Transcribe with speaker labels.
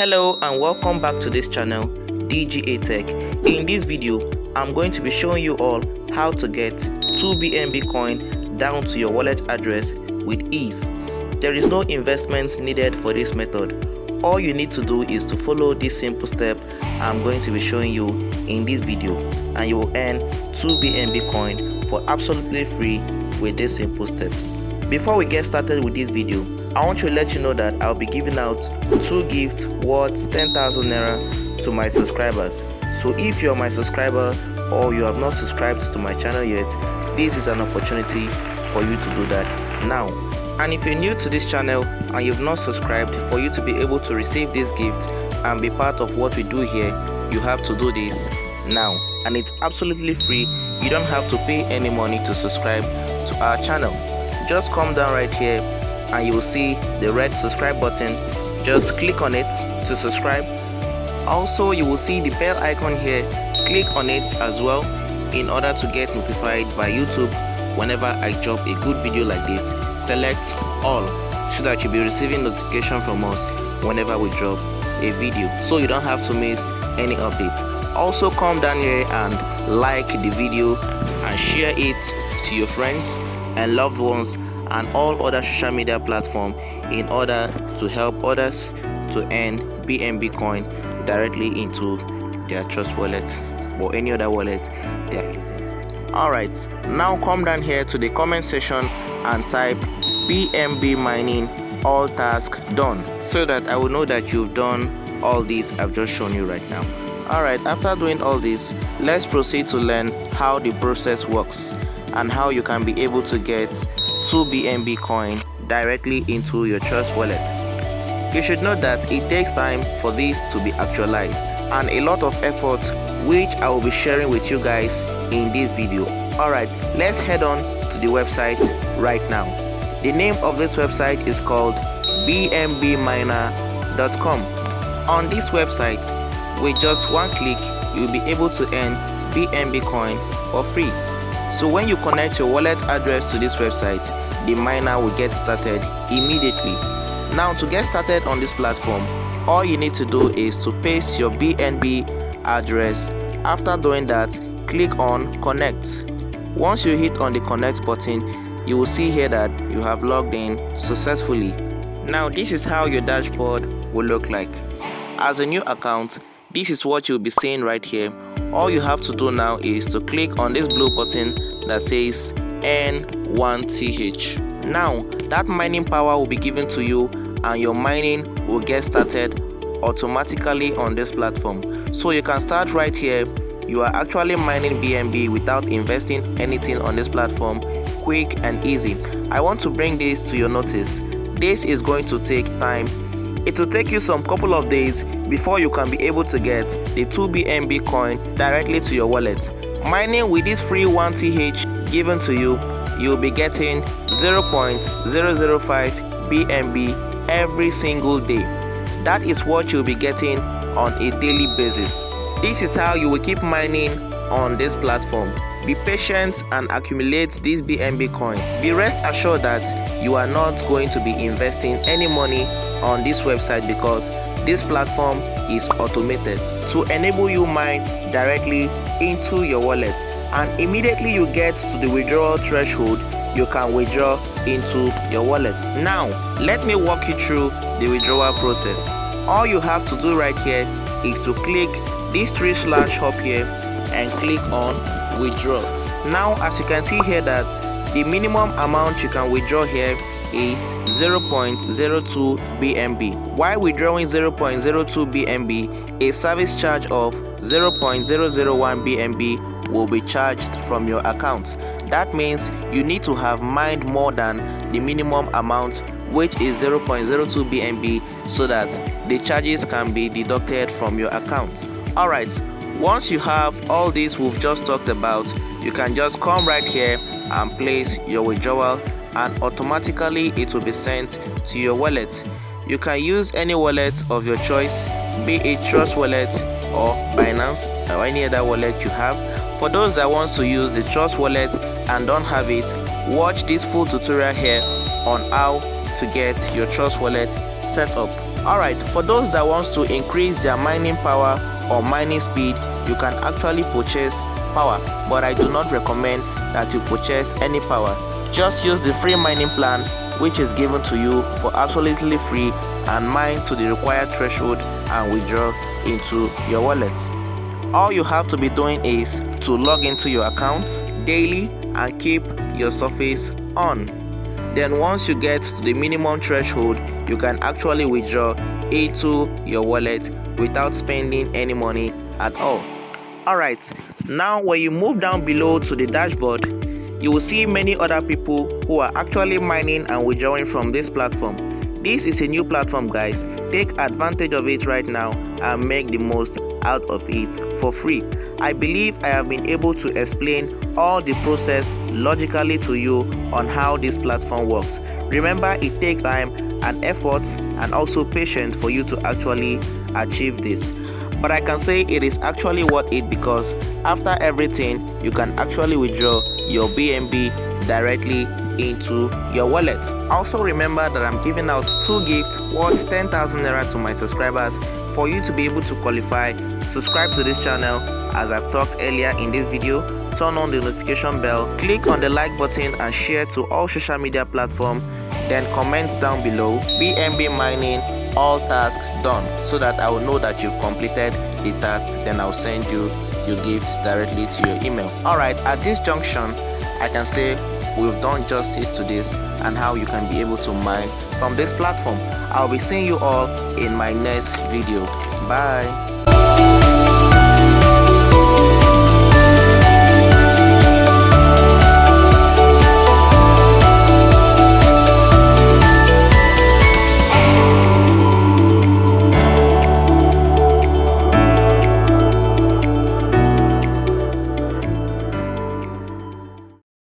Speaker 1: Hello and welcome back to this channel, DGA Tech. In this video, I'm going to be showing you all how to get 2 BNB coin down to your wallet address with ease. There is no investment needed for this method. All you need to do is to follow this simple step I'm going to be showing you in this video, and you will earn 2 BNB coin for absolutely free with these simple steps. Before we get started with this video, I want to let you know that I'll be giving out 2 gifts worth 10,000 naira to my subscribers. So if you're my subscriber or you have not subscribed to my channel yet, this is an opportunity for you to do that now. And if you're new to this channel and you've not subscribed, for you to be able to receive this gift and be part of what we do here, you have to do this now. And it's absolutely free. You don't have to pay any money to subscribe to our channel. Just come down right here and you will see the red subscribe button. Just click on it to subscribe. Also, you will see the bell icon here. Click on it as well in order to get notified by YouTube whenever I drop a good video like this. Select all so that you'll be receiving notification from us whenever we drop a video, so you don't have to miss any update. Also, come down here and like the video and share it to your friends and loved ones and all other social media platforms in order to help others to earn BNB coin directly into their trust wallet or any other wallet they are using. Alright, now come down here to the comment section and type BNB mining all tasks done, so that I will know that you've done all these I've just shown you right now. Alright, after doing all this, let's proceed to learn how the process works and how you can be able to get 2 BNB coin directly into your trust wallet. You should know that it takes time for this to be actualized and a lot of effort, which I will be sharing with you guys in this video. Alright, let's head on to the website right now. The name of this website is called bnbminer.com. On this website, with just one click, you'll be able to earn BNB coin for free. So when you connect your wallet address to this website, the miner will get started immediately. Now, to get started on this platform, all you need to do is to paste your BNB address. After doing that, click on connect. Once you hit on the connect button, you will see here that you have logged in successfully. Now, this is how your dashboard will look like. As a new account, this is what you'll be seeing right here. All you have to do now is to click on this blue button that says N1TH. Now, that mining power will be given to you and your mining will get started automatically on this platform. So you can start right here. You are actually mining BNB without investing anything on this platform, quick and easy. I want to bring this to your notice. This is going to take time. It will take you some couple of days before you can be able to get the 2 BNB coin directly to your wallet. Mining with this free 1TH given to you, you'll be getting 0.005 BNB every single day. That is what you'll be getting on a daily basis. This is how you will keep mining on this platform. Be patient and accumulate this BNB coin. Be rest assured that you are not going to be investing any money on this website because this platform is automated to enable you mine directly into your wallet, and immediately you get to the withdrawal threshold, you can withdraw into your wallet. Now, let me walk you through the withdrawal process. All you have to do right here is to click this 3 up here and click on withdraw. Now, as you can see here that the minimum amount you can withdraw here is 0.02 BNB. While withdrawing 0.02 BNB, a service charge of 0.001 BNB will be charged from your account. That means you need to have mined more than the minimum amount, which is 0.02 BNB, so that the charges can be deducted from your account. Alright, once you have all this we've just talked about, you can just come right here and place your withdrawal, and automatically it will be sent to your wallet. You can use any wallet of your choice, be it Trust Wallet or Binance or any other wallet you have. For those that want to use the Trust Wallet and don't have it, watch this full tutorial here on how to get your Trust Wallet set up. Alright, for those that wants to increase their mining power or mining speed, you can actually purchase power, but I do not recommend that you purchase any power. Just use the free mining plan which is given to you for absolutely free and mine to the required threshold and withdraw into your wallet. All you have to be doing is to log into your account daily and keep your surface on. Then once you get to the minimum threshold, you can actually withdraw into your wallet without spending any money at all. Alright, now when you move down below to the dashboard, you will see many other people who are actually mining and withdrawing from this platform. This is a new platform, guys. Take advantage of it right now and make the most out of it for free. I believe I have been able to explain all the process logically to you on how this platform works. Remember, it takes time and effort and also patience for you to actually achieve this. But I can say it is actually worth it because after everything, you can actually withdraw your BNB directly into your wallet. Also remember that I'm giving out 2 gifts worth 10,000 naira to my subscribers. For you to be able to qualify, subscribe to this channel as I've talked earlier in this video, turn on the notification bell, click on the like button and share to all social media platforms, then comment down below BNB mining all tasks done, so that I will know that you've completed the task. Then I'll send you your gifts directly to your email. Alright, at this junction I can say we've done justice to this and how you can be able to mine from this platform. I'll be seeing you all in my next video. Bye.